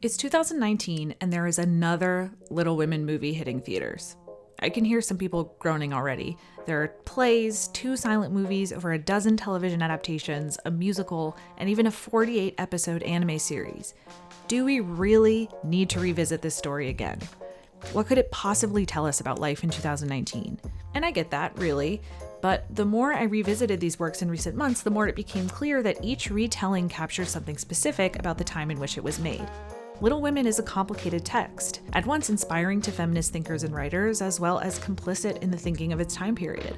It's 2019 and there is another Little Women movie hitting theaters. I can hear some people groaning already. There are plays, 2 silent movies, over a dozen television adaptations, a musical, and even a 48-episode anime series. Do we really need to revisit this story again? What could it possibly tell us about life in 2019? And I get that, really. But the more I revisited these works in recent months, the more it became clear that each retelling captures something specific about the time in which it was made. Little Women is a complicated text, at once inspiring to feminist thinkers and writers, as well as complicit in the thinking of its time period.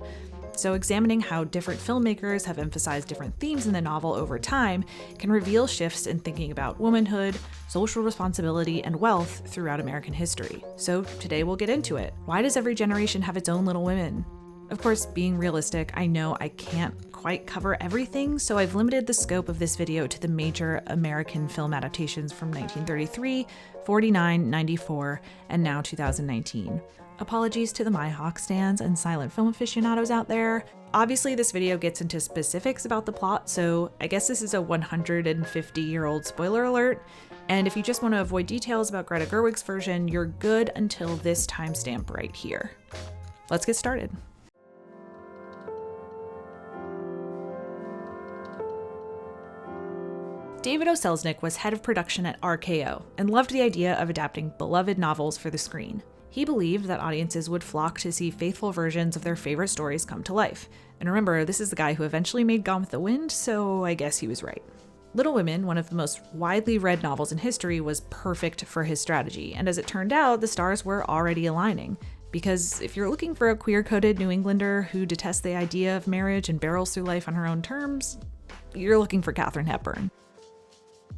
So examining how different filmmakers have emphasized different themes in the novel over time can reveal shifts in thinking about womanhood, social responsibility, and wealth throughout American history. So today we'll get into it. Why does every generation have its own Little Women? Of course, being realistic, I know I can't quite cover everything, so I've limited the scope of this video to the major American film adaptations from 1933, 49, 94, and now 2019. Apologies to the MyHawk stands and silent film aficionados out there. Obviously, this video gets into specifics about the plot, so I guess this is a 150-year-old spoiler alert. And if you just want to avoid details about Greta Gerwig's version, you're good until this timestamp right here. Let's get started. David O. Selznick was head of production at RKO and loved the idea of adapting beloved novels for the screen. He believed that audiences would flock to see faithful versions of their favorite stories come to life. And remember, this is the guy who eventually made Gone with the Wind, so I guess he was right. Little Women, one of the most widely read novels in history, was perfect for his strategy, and as it turned out, the stars were already aligning. Because if you're looking for a queer-coded New Englander who detests the idea of marriage and barrels through life on her own terms, you're looking for Katharine Hepburn.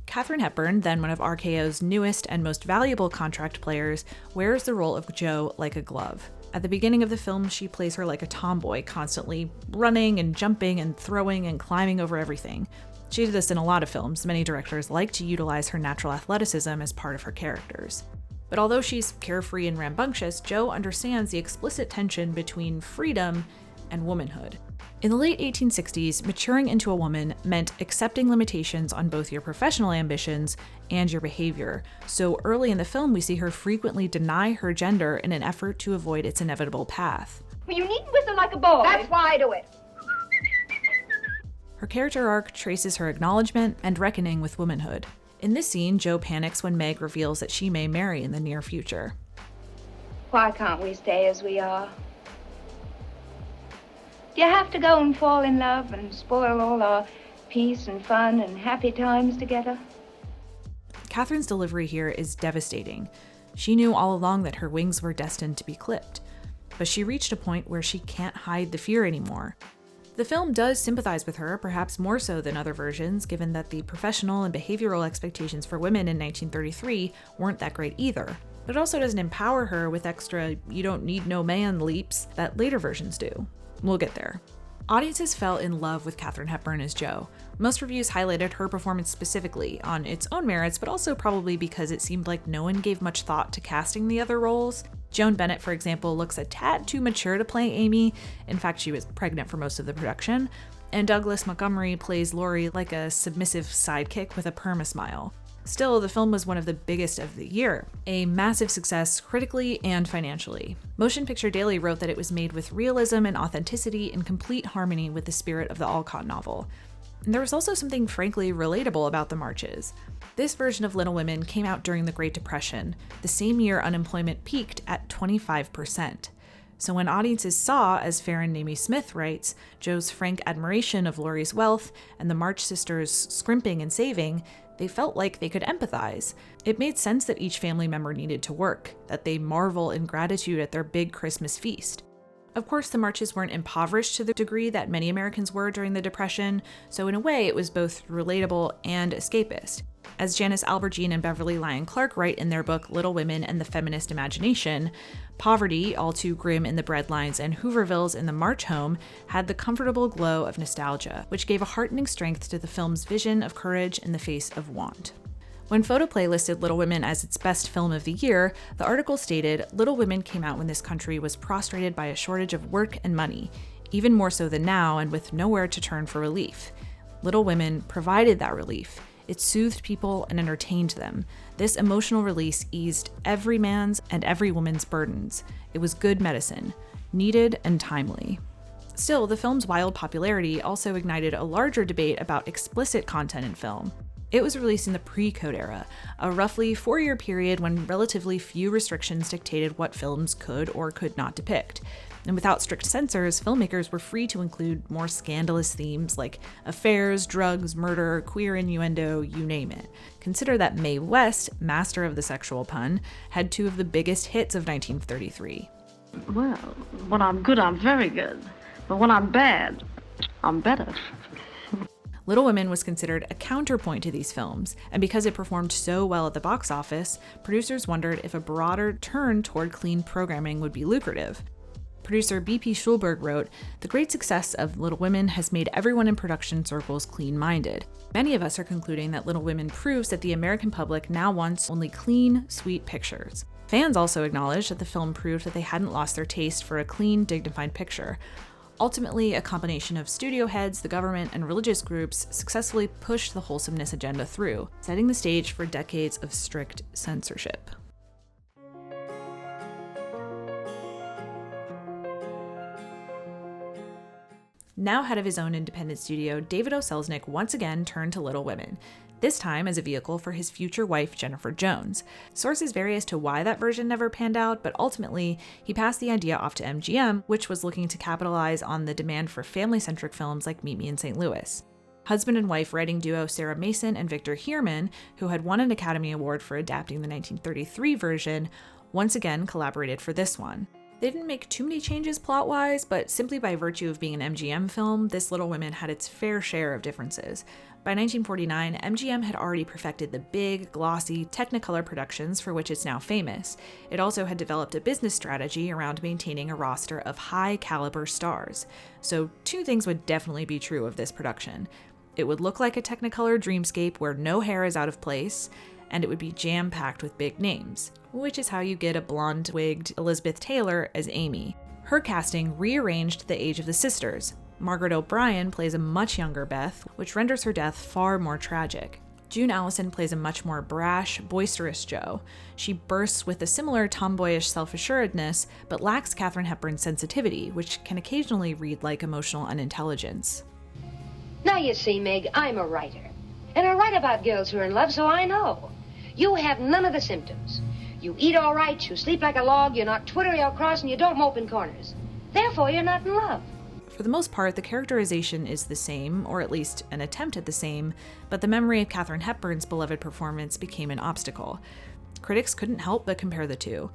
Katharine Hepburn, then one of RKO's newest and most valuable contract players, wears the role of Jo like a glove. At the beginning of the film, she plays her like a tomboy, constantly running and jumping and throwing and climbing over everything. She did this in a lot of films. Many directors like to utilize her natural athleticism as part of her characters. But although she's carefree and rambunctious, Jo understands the explicit tension between freedom and womanhood. In the late 1860s, maturing into a woman meant accepting limitations on both your professional ambitions and your behavior. So early in the film, we see her frequently deny her gender in an effort to avoid its inevitable path. Well, you needn't whistle like a boy. That's why I do it. Her character arc traces her acknowledgement and reckoning with womanhood. In this scene, Jo panics when Meg reveals that she may marry in the near future. Why can't we stay as we are? Do you have to go and fall in love and spoil all our peace and fun and happy times together? Katharine's delivery here is devastating. She knew all along that her wings were destined to be clipped, but she reached a point where she can't hide the fear anymore. The film does sympathize with her, perhaps more so than other versions, given that the professional and behavioral expectations for women in 1933 weren't that great either. But it also doesn't empower her with extra "you don't need no man" leaps that later versions do. We'll get there. Audiences fell in love with Katharine Hepburn as Jo. Most reviews highlighted her performance specifically on its own merits, but also probably because it seemed like no one gave much thought to casting the other roles. Joan Bennett, for example, looks a tad too mature to play Amy. In fact, she was pregnant for most of the production. And Douglas Montgomery plays Laurie like a submissive sidekick with a perma smile. Still, the film was one of the biggest of the year, a massive success critically and financially. Motion Picture Daily wrote that it was made with realism and authenticity in complete harmony with the spirit of the Alcott novel. And there was also something frankly relatable about the marches. This version of Little Women came out during the Great Depression, the same year unemployment peaked at 25%. So when audiences saw, as Farron Namie Smith writes, Jo's frank admiration of Laurie's wealth and the March sisters' scrimping and saving, they felt like they could empathize. It made sense that each family member needed to work, that they marvel in gratitude at their big Christmas feast. Of course, the marches weren't impoverished to the degree that many Americans were during the Depression, so in a way it was both relatable and escapist. As Janice Albertine and Beverly Lyon Clark write in their book Little Women and the Feminist Imagination, poverty, all too grim in the breadlines and Hoovervilles in the March home, had the comfortable glow of nostalgia, which gave a heartening strength to the film's vision of courage in the face of want. When Photoplay listed Little Women as its best film of the year, the article stated, "Little Women came out when this country was prostrated by a shortage of work and money, even more so than now and with nowhere to turn for relief. Little Women provided that relief. It soothed people and entertained them. This emotional release eased every man's and every woman's burdens. It was good medicine, needed and timely. Still, the film's wild popularity also ignited a larger debate about explicit content in film. It was released in the pre-Code era, a roughly 4-year period when relatively few restrictions dictated what films could or could not depict. And without strict censors, filmmakers were free to include more scandalous themes like affairs, drugs, murder, queer innuendo, you name it. Consider that Mae West, master of the sexual pun, had 2 of the biggest hits of 1933. Well, when I'm good, I'm very good. But when I'm bad, I'm better. Little Women was considered a counterpoint to these films, and because it performed so well at the box office, producers wondered if a broader turn toward clean programming would be lucrative. Producer B.P. Schulberg wrote, "The great success of Little Women has made everyone in production circles clean-minded. Many of us are concluding that Little Women proves that the American public now wants only clean, sweet pictures." Fans also acknowledged that the film proved that they hadn't lost their taste for a clean, dignified picture. Ultimately, a combination of studio heads, the government, and religious groups successfully pushed the wholesomeness agenda through, setting the stage for decades of strict censorship. Now head of his own independent studio, David O. Selznick once again turned to Little Women, this time as a vehicle for his future wife, Jennifer Jones. Sources vary as to why that version never panned out, but ultimately, he passed the idea off to MGM, which was looking to capitalize on the demand for family-centric films like Meet Me in St. Louis. Husband and wife writing duo Sarah Mason and Victor Heerman, who had won an Academy Award for adapting the 1933 version, once again collaborated for this one. They didn't make too many changes plot-wise, but simply by virtue of being an MGM film, this Little Women had its fair share of differences. By 1949, MGM had already perfected the big, glossy, Technicolor productions for which it's now famous. It also had developed a business strategy around maintaining a roster of high-caliber stars. So 2 things would definitely be true of this production. It would look like a Technicolor dreamscape where no hair is out of place, and it would be jam-packed with big names, which is how you get a blonde-wigged Elizabeth Taylor as Amy. Her casting rearranged the age of the sisters. Margaret O'Brien plays a much younger Beth, which renders her death far more tragic. June Allison plays a much more brash, boisterous Jo. She bursts with a similar tomboyish self-assuredness, but lacks Katharine Hepburn's sensitivity, which can occasionally read like emotional unintelligence. Now you see, Meg, I'm a writer. And I write about girls who are in love, so I know. You have none of the symptoms. You eat all right, you sleep like a log, you're not twittery or cross, and you don't mope in corners. Therefore, you're not in love. For the most part, the characterization is the same, or at least an attempt at the same, but the memory of Katharine Hepburn's beloved performance became an obstacle. Critics couldn't help but compare the two.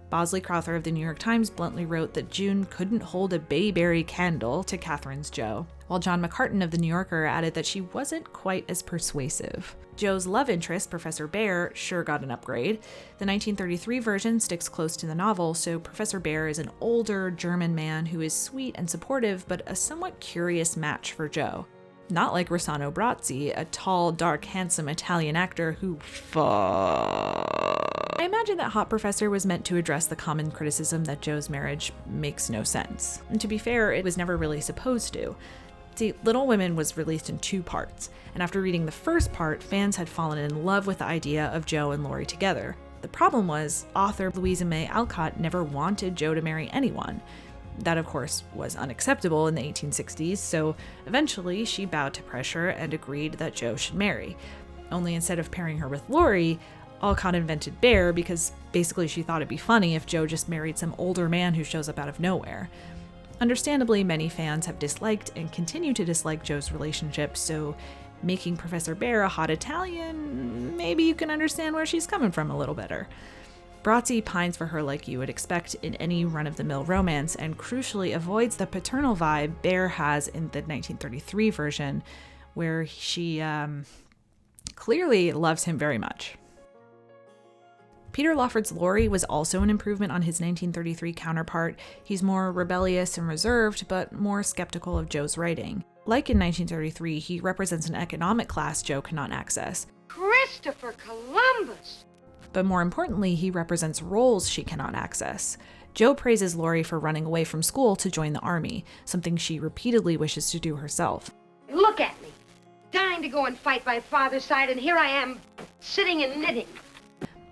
Bosley Crowther of the New York Times bluntly wrote that June couldn't hold a bayberry candle to Katharine's Jo, while John McCartan of the New Yorker added that she wasn't quite as persuasive. Jo's love interest, Professor Bhaer, sure got an upgrade. The 1933 version sticks close to the novel, so Professor Bhaer is an older German man who is sweet and supportive, but a somewhat curious match for Jo. Not like Rossano Brazzi, a tall, dark, handsome Italian actor who I imagine that Hot Professor was meant to address the common criticism that Jo's marriage makes no sense. And to be fair, it was never really supposed to. See, Little Women was released in 2 parts, and after reading the first part, fans had fallen in love with the idea of Jo and Laurie together. The problem was, author Louisa May Alcott never wanted Jo to marry anyone. That, of course, was unacceptable in the 1860s, so eventually she bowed to pressure and agreed that Jo should marry. Only instead of pairing her with Laurie, Alcott invented Bhaer because basically she thought it'd be funny if Jo just married some older man who shows up out of nowhere. Understandably, many fans have disliked and continue to dislike Jo's relationship, so making Professor Bhaer a hot Italian, maybe you can understand where she's coming from a little better. Brazzi pines for her like you would expect in any run-of-the-mill romance, and crucially avoids the paternal vibe Bhaer has in the 1933 version, where she clearly loves him very much. Peter Lawford's Laurie was also an improvement on his 1933 counterpart. He's more rebellious and reserved, but more skeptical of Jo's writing. Like in 1933, he represents an economic class Jo cannot access. Christopher Columbus! But more importantly, he represents roles she cannot access. Jo praises Laurie for running away from school to join the army, something she repeatedly wishes to do herself. Look at me. Dying dying to go and fight by father's side, and here I am, sitting and knitting.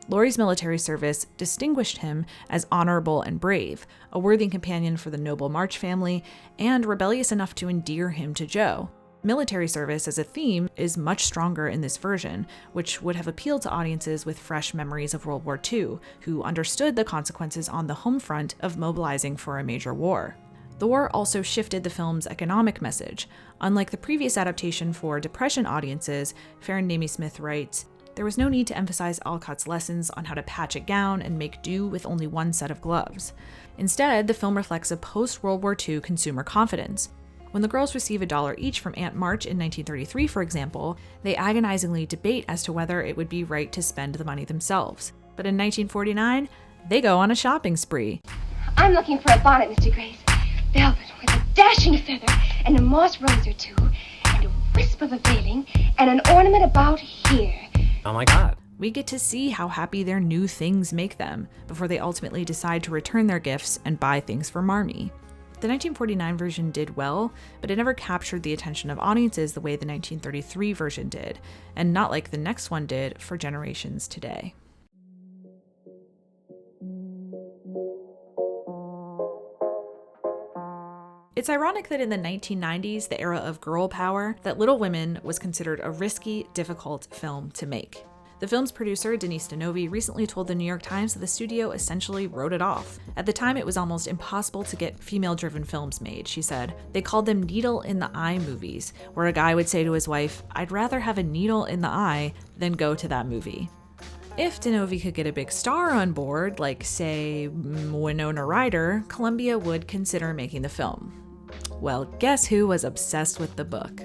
Laurie's military service distinguished him as honorable and brave, a worthy companion for the noble March family, and rebellious enough to endear him to Jo. Military service as a theme is much stronger in this version, which would have appealed to audiences with fresh memories of World War II, who understood the consequences on the home front of mobilizing for a major war. The war also shifted the film's economic message. Unlike the previous adaptation for Depression audiences, Farron Namie Smith writes, "There was no need to emphasize Alcott's lessons on how to patch a gown and make do with only one set of gloves. Instead, the film reflects a post-World War II consumer confidence. When the girls receive $1 each from Aunt March in 1933, for example, they agonizingly debate as to whether it would be right to spend the money themselves. But in 1949, they go on a shopping spree." I'm looking for a bonnet, Mr. Grace. Velvet with a dashing feather and a moss rose or two and a wisp of a veiling and an ornament about here. Oh my God. We get to see how happy their new things make them before they ultimately decide to return their gifts and buy things for Marmee. The 1949 version did well, but it never captured the attention of audiences the way the 1933 version did, and not like the next one did for generations today. It's ironic that in the 1990s, the era of girl power, that Little Women was considered a risky, difficult film to make. The film's producer, Denise Denovi, recently told the New York Times that the studio essentially wrote it off. At the time, it was almost impossible to get female-driven films made, she said. They called them needle-in-the-eye movies, where a guy would say to his wife, "I'd rather have a needle in the eye than go to that movie." If Denovi could get a big star on board, like, say, Winona Ryder, Columbia would consider making the film. Well, guess who was obsessed with the book?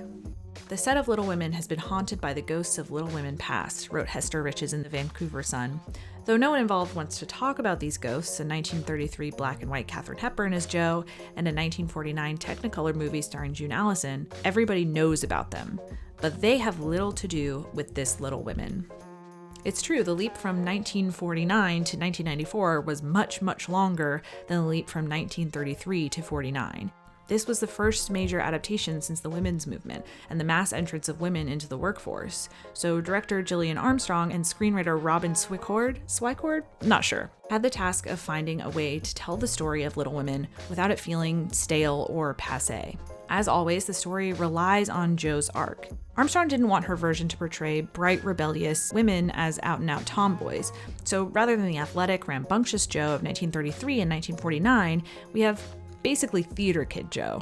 The set of Little Women has been haunted by the ghosts of Little Women past, wrote Hester Riches in the Vancouver Sun. Though no one involved wants to talk about these ghosts, a 1933 black and white Katharine Hepburn as Jo, and a 1949 Technicolor movie starring June Allison, everybody knows about them. But they have little to do with this Little Women. It's true, the leap from 1949 to 1994 was much, much longer than the leap from 1933 to 49. This was the first major adaptation since the women's movement and the mass entrance of women into the workforce. So director Gillian Armstrong and screenwriter Robin Swicord? Not sure, had the task of finding a way to tell the story of Little Women without it feeling stale or passé. As always, the story relies on Jo's arc. Armstrong didn't want her version to portray bright, rebellious women as out-and-out tomboys. So rather than the athletic, rambunctious Jo of 1933 and 1949, we have basically theater kid Jo.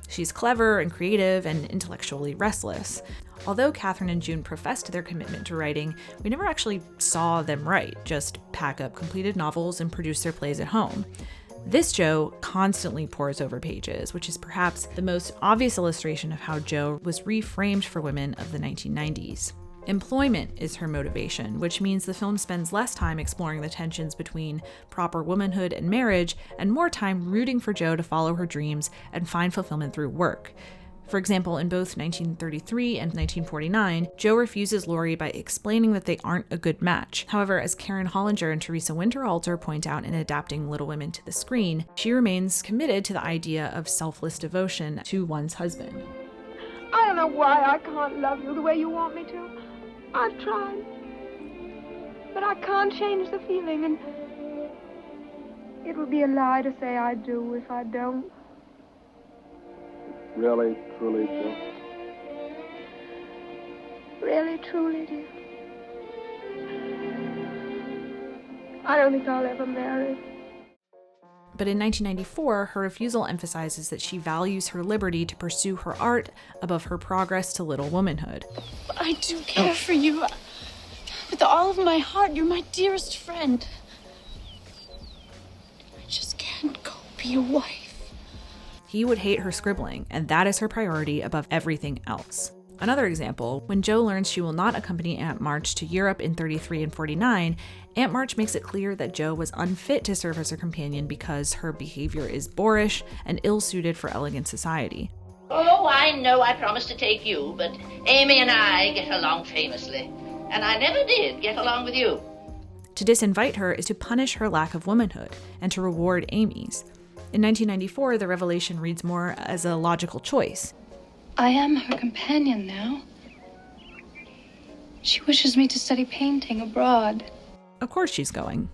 She's clever and creative and intellectually restless. Although Katharine and June professed their commitment to writing, we never actually saw them write, just pack up completed novels and produce their plays at home. This Jo constantly pores over pages, which is perhaps the most obvious illustration of how Jo was reframed for women of the 1990s. Employment is her motivation, which means the film spends less time exploring the tensions between proper womanhood and marriage, and more time rooting for Jo to follow her dreams and find fulfillment through work. For example, in both 1933 and 1949, Jo refuses Laurie by explaining that they aren't a good match. However, as Karen Hollinger and Teresa Winterhalter point out in adapting Little Women to the screen, she remains committed to the idea of selfless devotion to one's husband. I don't know why I can't love you the way you want me to. I've tried. But I can't change the feeling, and it would be a lie to say I do if I don't. Really, truly, Jill? Really, truly, dear. I don't think I'll ever marry. But in 1994, her refusal emphasizes that she values her liberty to pursue her art above her progress to little womanhood. I do care for you. With all of my heart, you're my dearest friend. I just can't go be a wife. He would hate her scribbling, and that is her priority above everything else. Another example, when Jo learns she will not accompany Aunt March to Europe in 33 and 49, Aunt March makes it clear that Jo was unfit to serve as her companion because her behavior is boorish and ill-suited for elegant society. Oh, I know I promised to take you, but Amy and I get along famously, and I never did get along with you. To disinvite her is to punish her lack of womanhood and to reward Amy's. In 1994, the revelation reads more as a logical choice. I am her companion now. She wishes me to study painting abroad. Of course she's going.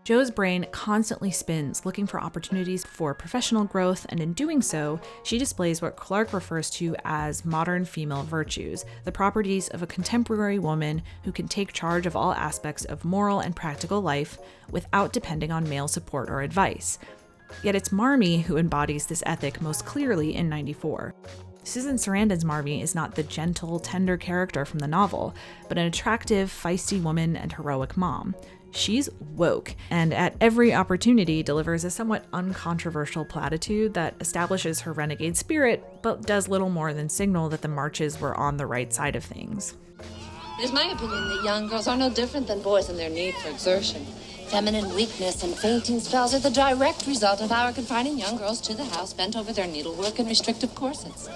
Jo's brain constantly spins, looking for opportunities for professional growth, and in doing so, she displays what Clark refers to as modern female virtues, the properties of a contemporary woman who can take charge of all aspects of moral and practical life without depending on male support or advice. Yet it's Marmee who embodies this ethic most clearly in 94. Susan Sarandon's Marmee is not the gentle, tender character from the novel, but an attractive, feisty woman and heroic mom. She's woke, and at every opportunity delivers a somewhat uncontroversial platitude that establishes her renegade spirit, but does little more than signal that the marches were on the right side of things. It is my opinion that young girls are no different than boys in their need for exertion. Feminine weakness and fainting spells are the direct result of our confining young girls to the house, bent over their needlework in restrictive corsets.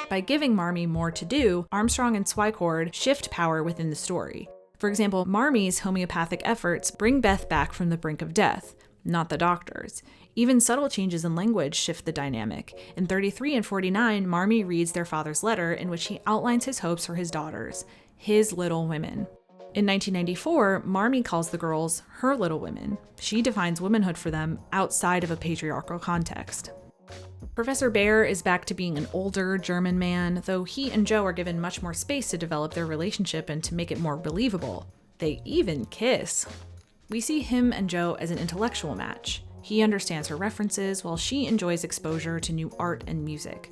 By giving Marmee more to do, Armstrong and Swycord shift power within the story. For example, Marmee's homeopathic efforts bring Beth back from the brink of death, not the doctors. Even subtle changes in language shift the dynamic. In 33 and 49, Marmee reads their father's letter in which he outlines his hopes for his daughters, his little women. In 1994, Marmee calls the girls her little women. She defines womanhood for them outside of a patriarchal context. Professor Bär is back to being an older German man, though he and Jo are given much more space to develop their relationship and to make it more believable. They even kiss. We see him and Jo as an intellectual match. He understands her references while she enjoys exposure to new art and music.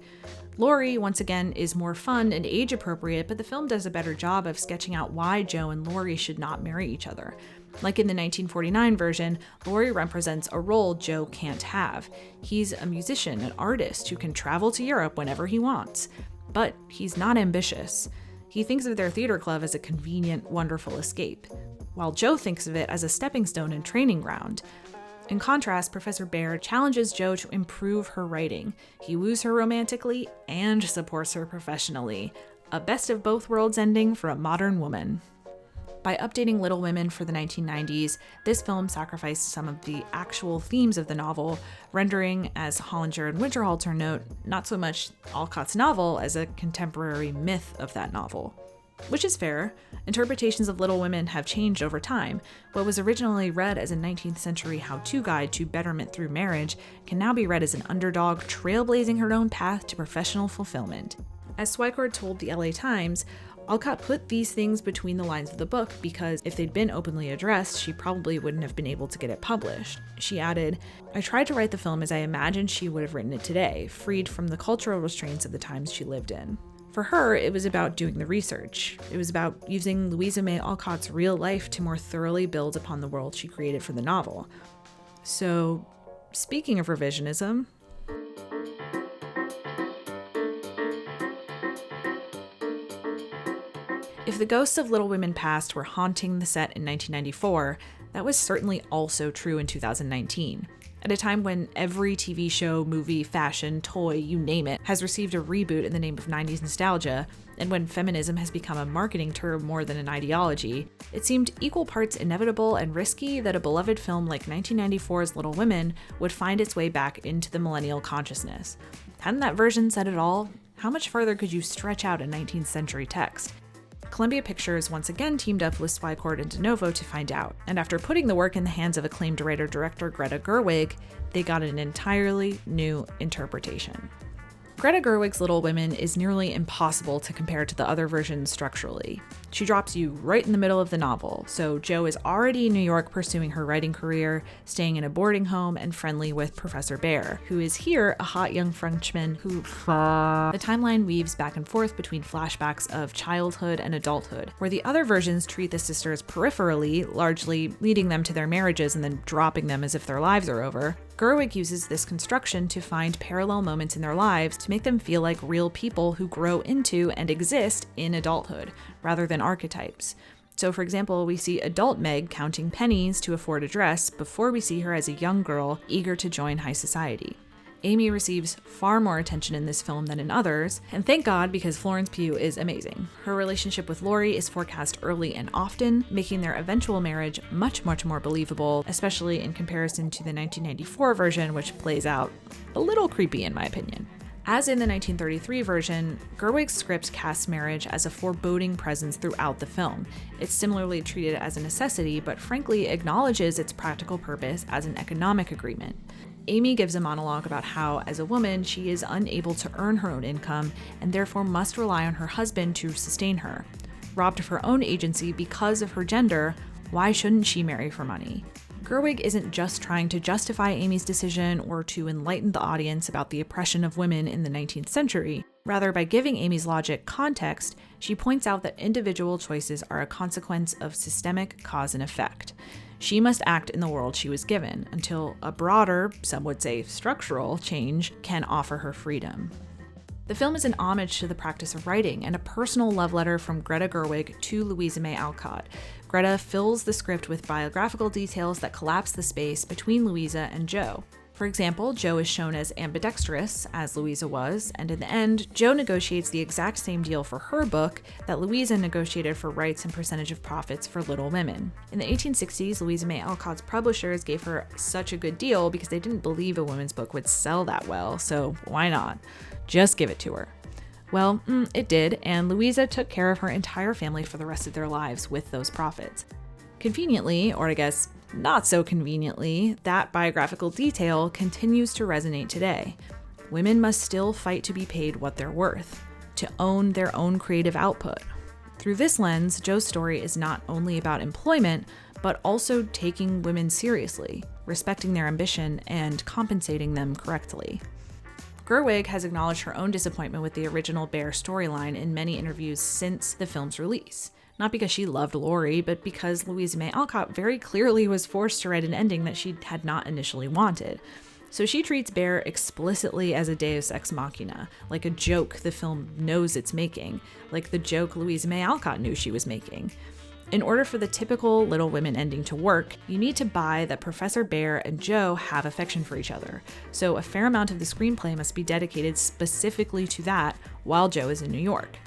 Laurie, once again, is more fun and age-appropriate, but the film does a better job of sketching out why Jo and Laurie should not marry each other. Like in the 1949 version, Laurie represents a role Jo can't have. He's a musician, an artist who can travel to Europe whenever he wants. But he's not ambitious. He thinks of their theater club as a convenient, wonderful escape, while Jo thinks of it as a stepping stone and training ground. In contrast, Professor Bär challenges Jo to improve her writing. He woos her romantically and supports her professionally. A best of both worlds ending for a modern woman. By updating Little Women for the 1990s, this film sacrificed some of the actual themes of the novel, rendering, as Hollinger and Winterhalter note, not so much Alcott's novel as a contemporary myth of that novel. Which is fair. Interpretations of Little Women have changed over time. What was originally read as a 19th century how-to guide to betterment through marriage can now be read as an underdog trailblazing her own path to professional fulfillment. As Swycord told the LA Times, Alcott put these things between the lines of the book because if they'd been openly addressed, she probably wouldn't have been able to get it published. She added, "I tried to write the film as I imagined she would have written it today, freed from the cultural restraints of the times she lived in." For her, it was about doing the research. It was about using Louisa May Alcott's real life to more thoroughly build upon the world she created for the novel. So, speaking of revisionism, if the ghosts of Little Women Past were haunting the set in 1994, that was certainly also true in 2019. At a time when every TV show, movie, fashion, toy, you name it, has received a reboot in the name of 90s nostalgia, and when feminism has become a marketing term more than an ideology, it seemed equal parts inevitable and risky that a beloved film like 1994's Little Women would find its way back into the millennial consciousness. Hadn't that version said it all? How much further could you stretch out a 19th century text? Columbia Pictures once again teamed up with Swycord and De Novo to find out, and after putting the work in the hands of acclaimed writer-director Greta Gerwig, they got an entirely new interpretation. Greta Gerwig's Little Women is nearly impossible to compare to the other versions structurally. She drops you right in the middle of the novel, so Jo is already in New York pursuing her writing career, staying in a boarding home, and friendly with Professor Bär, who is here a hot young Frenchman who The timeline weaves back and forth between flashbacks of childhood and adulthood, where the other versions treat the sisters peripherally, largely leading them to their marriages and then dropping them as if their lives are over. Gerwig uses this construction to find parallel moments in their lives to make them feel like real people who grow into and exist in adulthood, rather than archetypes. So for example, we see adult Meg counting pennies to afford a dress before we see her as a young girl eager to join high society. Amy receives far more attention in this film than in others, and thank God because Florence Pugh is amazing. Her relationship with Laurie is forecast early and often, making their eventual marriage much more believable, especially in comparison to the 1994 version, which plays out a little creepy in my opinion. As in the 1933 version, Gerwig's script casts marriage as a foreboding presence throughout the film. It's similarly treated as a necessity, but frankly acknowledges its practical purpose as an economic agreement. Amy gives a monologue about how, as a woman, she is unable to earn her own income and therefore must rely on her husband to sustain her. Robbed of her own agency because of her gender, why shouldn't she marry for money? Gerwig isn't just trying to justify Amy's decision or to enlighten the audience about the oppression of women in the 19th century. Rather, by giving Amy's logic context, she points out that individual choices are a consequence of systemic cause and effect. She must act in the world she was given until a broader, some would say structural, change can offer her freedom. The film is an homage to the practice of writing and a personal love letter from Greta Gerwig to Louisa May Alcott. Greta fills the script with biographical details that collapse the space between Louisa and Jo. For example, Jo is shown as ambidextrous, as Louisa was, and in the end, Jo negotiates the exact same deal for her book that Louisa negotiated for rights and percentage of profits for Little Women. In the 1860s, Louisa May Alcott's publishers gave her such a good deal because they didn't believe a women's book would sell that well, so why not? Just give it to her. Well, it did, and Louisa took care of her entire family for the rest of their lives with those profits. Conveniently, or I guess not so conveniently, that biographical detail continues to resonate today. Women must still fight to be paid what they're worth, to own their own creative output. Through this lens, Jo's story is not only about employment, but also taking women seriously, respecting their ambition, and compensating them correctly. Gerwig has acknowledged her own disappointment with the original Bear storyline in many interviews since the film's release. Not because she loved Laurie, but because Louisa May Alcott very clearly was forced to write an ending that she had not initially wanted. So she treats Bear explicitly as a deus ex machina, like a joke the film knows it's making, like the joke Louisa May Alcott knew she was making. In order for the typical Little Women ending to work, you need to buy that Professor Bear and Jo have affection for each other, so a fair amount of the screenplay must be dedicated specifically to that while Jo is in New York.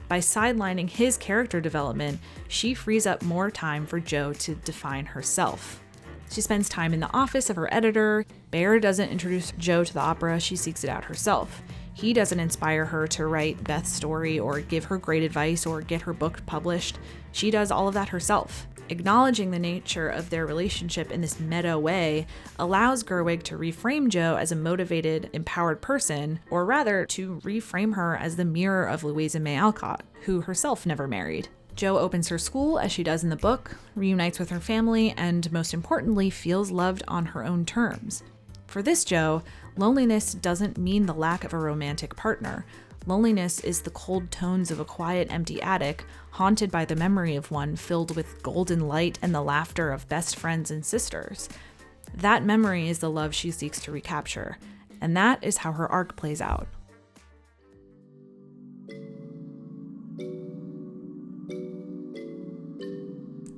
By sidelining his character development, she frees up more time for Jo to define herself. She spends time in the office of her editor. Bear doesn't introduce Jo to the opera, she seeks it out herself. He doesn't inspire her to write Beth's story or give her great advice or get her book published. She does all of that herself. Acknowledging the nature of their relationship in this meta way allows Gerwig to reframe Jo as a motivated, empowered person, or rather, to reframe her as the mirror of Louisa May Alcott, who herself never married. Jo opens her school as she does in the book, reunites with her family, and most importantly, feels loved on her own terms. For this Jo, loneliness doesn't mean the lack of a romantic partner. Loneliness is the cold tones of a quiet, empty attic, haunted by the memory of one filled with golden light and the laughter of best friends and sisters. That memory is the love she seeks to recapture, and that is how her arc plays out.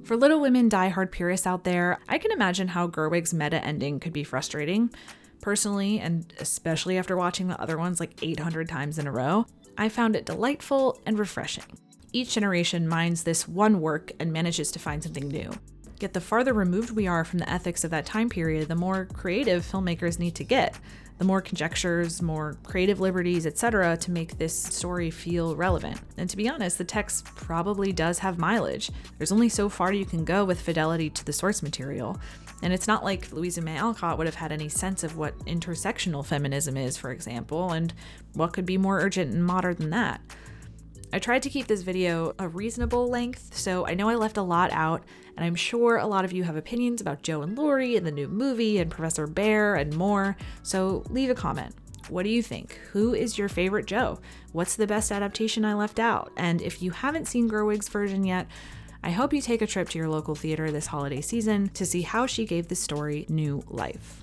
For Little Women diehard purists out there, I can imagine how Gerwig's meta ending could be frustrating. Personally, and especially after watching the other ones like 800 times in a row, I found it delightful and refreshing. Each generation mines this one work and manages to find something new. Yet the farther removed we are from the ethics of that time period, the more creative filmmakers need to get. The more conjectures, more creative liberties, etc. to make this story feel relevant. And to be honest, the text probably does have mileage. There's only so far you can go with fidelity to the source material. And it's not like Louisa May Alcott would have had any sense of what intersectional feminism is, for example, and what could be more urgent and modern than that. I tried to keep this video a reasonable length, so I know I left a lot out, and I'm sure a lot of you have opinions about Jo and Laurie and the new movie and Professor Bear and more, so leave a comment. What do you think? Who is your favorite Jo? What's the best adaptation I left out? And if you haven't seen Gerwig's version yet, I hope you take a trip to your local theater this holiday season to see how she gave this story new life.